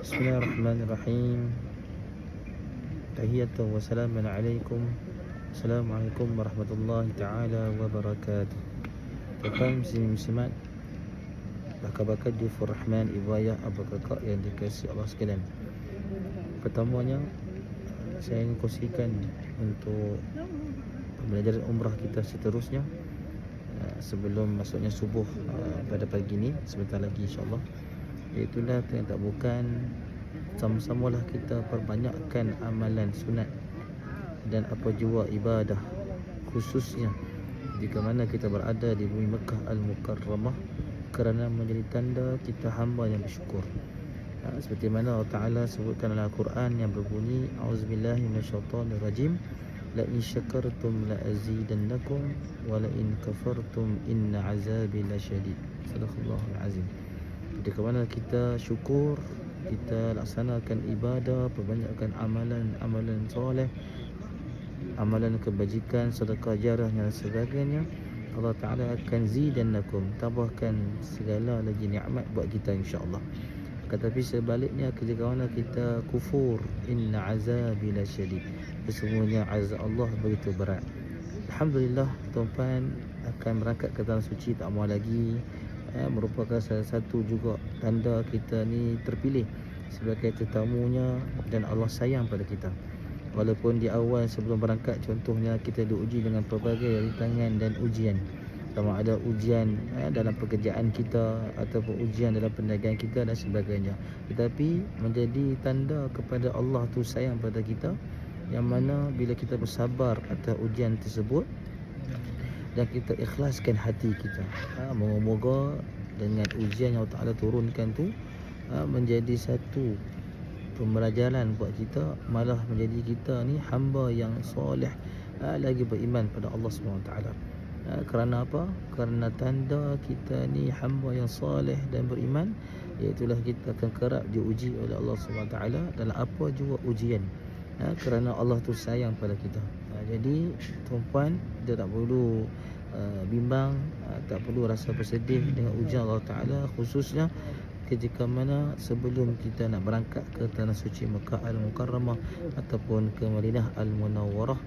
Bismillahirrahmanirrahim. Tahiyatan wa salamun alaikum. Assalamualaikum warahmatullahi ta'ala wabarakatuh. Tuan-tuan muslimat, bakal-bakal Dufur Rahman Ibu Ayah Abang Kakak yang dikasihi Allah sekalian. Pertamanya, saya ingin kongsikan untuk pembelajaran umrah kita seterusnya sebelum masuknya subuh pada pagi ni sebentar lagi insya-Allah. Itulah yang tak bukan sama-samalah kita perbanyakkan amalan sunat dan apa jua ibadah, khususnya jika mana kita berada di bumi Mekah Al-Mukarramah, kerana menjadi tanda kita hamba yang bersyukur. Seperti mana Allah Ta'ala sebutkan dalam Al-Quran yang berbunyi, A'udzubillahi minasyaitonirrajim, la in syakartum la azidannakum wa la in kafartum inna azabi lasyadid. Sadaqallahul azim. Jika mana kita syukur, kita laksanakan ibadah, perbanyakkan amalan soleh, amalan kebajikan, sedekah jarah dan sebagainya, Allah Ta'ala akan zidannakum, tambahkan segala lagi nikmat buat kita insya-Allah. Tetapi sebaliknya, jika mana kita kufur, inna azabi lasyadid, sesungguhnya azab Allah begitu berat. Alhamdulillah, tuan-tuan akan berangkat ke tanah suci tak mau lagi merupakan salah satu juga tanda kita ni terpilih sebagai tetamunya dan Allah sayang pada kita. Walaupun di awal sebelum berangkat, contohnya kita diuji dengan pelbagai rintangan dan ujian, sama ada ujian dalam pekerjaan kita ataupun ujian dalam perniagaan kita dan sebagainya, tetapi menjadi tanda kepada Allah tu sayang pada kita, yang mana bila kita bersabar atas ujian tersebut dan kita ikhlaskan hati kita, moga-moga dengan ujian yang Allah Ta'ala turunkan tu menjadi satu pembelajaran buat kita, malah menjadi kita ni hamba yang soleh, lagi beriman pada Allah SWT. Kerana apa? Kerana tanda kita ni hamba yang soleh dan beriman, iaitulah kita akan kerap diuji oleh Allah SWT dalam apa jua ujian, kerana Allah tu sayang pada kita. Jadi tuan-puan, kita tak perlu bimbang, tak perlu rasa bersedih dengan ujian Allah Ta'ala, khususnya ketika mana sebelum kita nak berangkat ke tanah suci Mekah Al-Mukarramah ataupun ke Madinah Al-Munawwarah.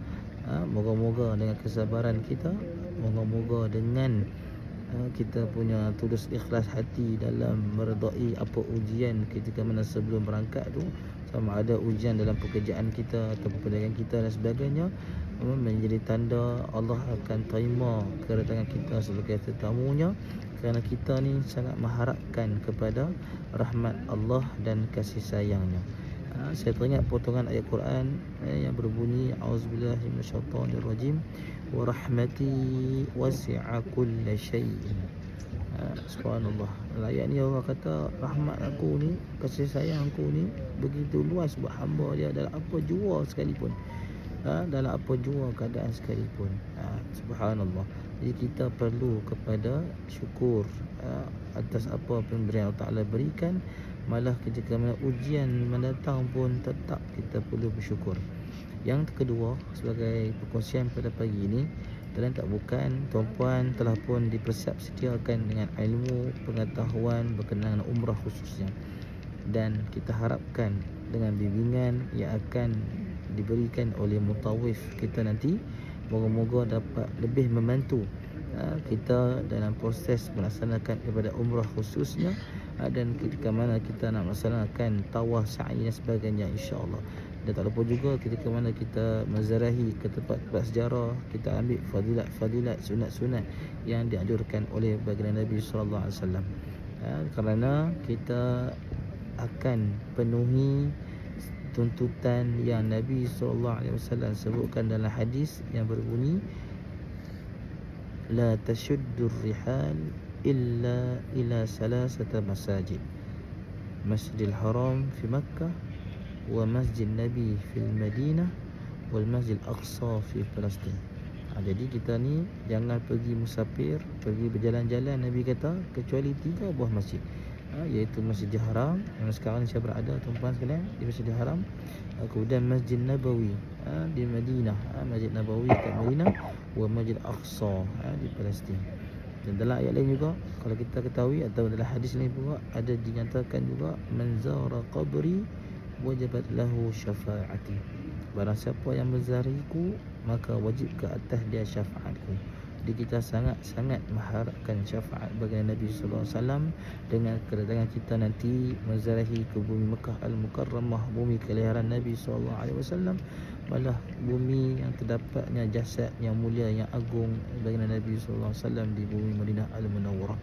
Moga-moga dengan kesabaran kita, moga-moga dengan kita punya tulus ikhlas hati dalam meredai apa ujian ketika mana sebelum berangkat tu, sama ada ujian dalam pekerjaan kita atau perniagaan kita dan sebagainya, menjadi tanda Allah akan terima kedatangan kita sebagai tetamunya, kerana kita ni sangat mengharapkan kepada rahmat Allah dan kasih sayangnya. Saya teringat potongan ayat Quran yang berbunyi, A'udzubillahi minasyaitonirrajim, wa rahmati wasi'a kulla syai'in. Subhanallah. Ayat ni Allah kata, rahmat aku ni, kasih sayang aku ni begitu luas buat hamba dia dalam apa jua sekalipun, dalam apa jua keadaan sekalipun. Subhanallah. Jadi kita perlu kepada syukur atas apa pemberian Allah Ta'ala berikan, malah ketika ujian mendatang pun tetap kita perlu bersyukur. Yang kedua, sebagai perkongsian pada pagi ini, dan tak bukan tuan-puan telah pun dipersediakan dengan ilmu pengetahuan berkenaan umrah khususnya, dan kita harapkan dengan bimbingan yang akan diberikan oleh mutawif kita nanti, moga-moga dapat lebih membantu kita dalam proses melaksanakan ibadat umrah khususnya, dan ketika mana kita nak melaksanakan tawaf, sa'i dan sebagainya insya-Allah. Dan tak lupa juga ketika mana kita menziarahi ke tempat-tempat sejarah, kita ambil fadilat sunat-sunat yang dianjurkan oleh baginda Nabi sallallahu alaihi wasallam, kerana kita akan penuhi tuntutan yang Nabi SAW sebutkan dalam hadis yang berbunyi, la tashuddur rihal illa ila salasata masajid, Masjidil Haram fi Makkah, wa Masjid Nabi fil Madinah, wal Masjid Aqsa fi Palestin. Jadi kita ni jangan pergi musafir, pergi berjalan-jalan, Nabi kata, kecuali 3 buah masjid, iaitu Masjidil Haram yang sekarang ni saya berada, tuan-tuan sekalian, di Masjidil Haram. Kemudian Masjid Nabawi di Madinah, Masjid Nabawi kat Madinah, wa Masjid Aqsa di Palestin. Dan dalam ayat lain juga, kalau kita ketahui atau dalam hadis lain juga ada dinyatakan juga, man zara qabri wajabat lahu syafaati. Barang siapa yang menziarahiku, maka wajib ke atas dia syafaatku. Jadi kita sangat-sangat mengharapkan syafaat baginda Nabi sallallahu alaihi wasallam dengan kedatangan kita nanti menziarahi ke bumi Mekah Al-Mukarramah, bumi kelahiran Nabi sallallahu alaihi wasallam, malah bumi yang terdapatnya jasad yang mulia yang agung baginda Nabi sallallahu alaihi wasallam di bumi Madinah Al-Munawwarah.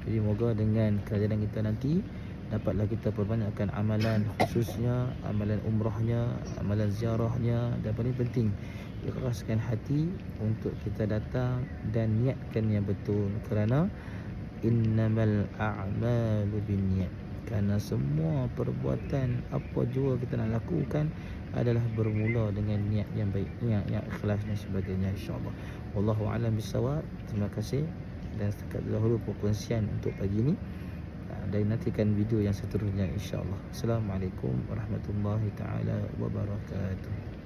Jadi moga dengan kehadiran kita nanti dapatlah kita perbanyakkan amalan, khususnya amalan umrahnya, amalan ziarahnya, dan paling penting ikhlaskan hati untuk kita datang dan niatkan yang betul, kerana innamal a'malu binniyat. Kerana semua perbuatan apa jua kita nak lakukan adalah bermula dengan niat yang baik, niat yang ikhlas dan sebagainya, insya-Allah. Wallahu a'lam bissawab. Terima kasih dan setakat dahulu perkongsian untuk pagi ini. Dan nantikan video yang seterusnya, insya-Allah. Assalamualaikum warahmatullahi taala wabarakatuh.